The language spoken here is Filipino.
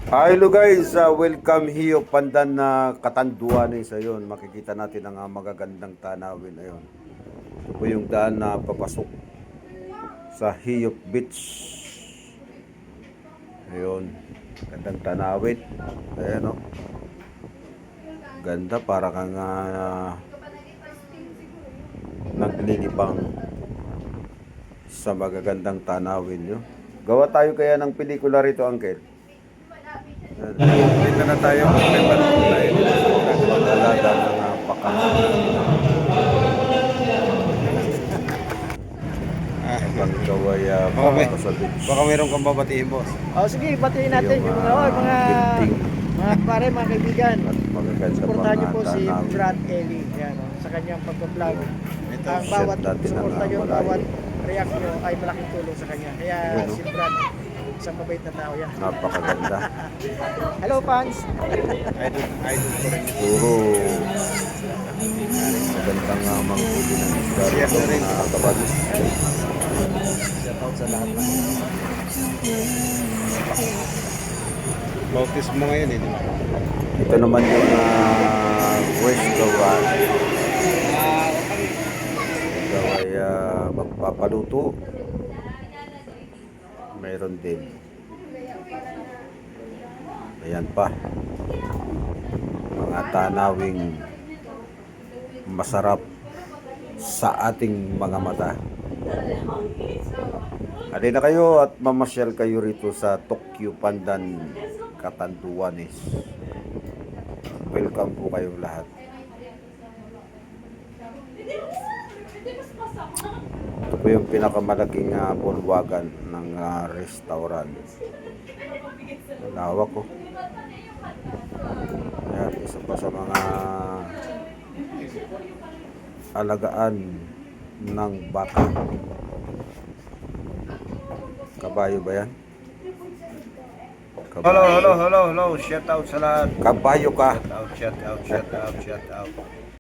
Hello guys, welcome here Pandan na Katanduanes. Ayun, makikita natin ang magagandang tanawin. Ayun, ito po yung daan na papasok sa Hiyop Beach. Ayun, gandang tanawin. Ayan o, ganda, para kang naglilibang sa magagandang tanawin nyo. Gawa tayo kaya ng pelikula rito, Uncle. Dito na tayo. Alaga ng Pag ikaw ay pumunta sa beach. Baka mayroon kang babatiin, boss. Sige, batiin natin yung mga pare, mga kaibigan. At magaganda Suportahan niyo po mga si tanawin. Brad Ellie. Yan, sa kanyang pag-vlog. Ito, Ang bawat share natin suporta ang niyo, malayo. bawat react niyo ay malaking tulong sa kanya. Kaya Yun, no? si Brad, isang mabait na tao yan. Napakaganda. Hello fans! idol ko rin. Puro magandang manghuli ng isda Share rito, na rin. mga kabagis. Shout out sa lahat ng bautis mo ngayon eh, di ba? Ito naman yung restaurant. Ikaw ay magpapaluto. Mayroon din. Ayan pa. Mga tanawing masarap sa ating mga mata. Halina na kayo at mamasyal kayo rito sa Tokyo Pandan, Catanduanes. Welcome po kayong lahat. Ito po yung pinakamalaking bulwagan ng restaurant. Lawak ko. Ayan, isa pa sa mga alagaan ng bata. Kabayo ba yan? Hello. Shout out sa lahat. Kabayo ka. Shout out.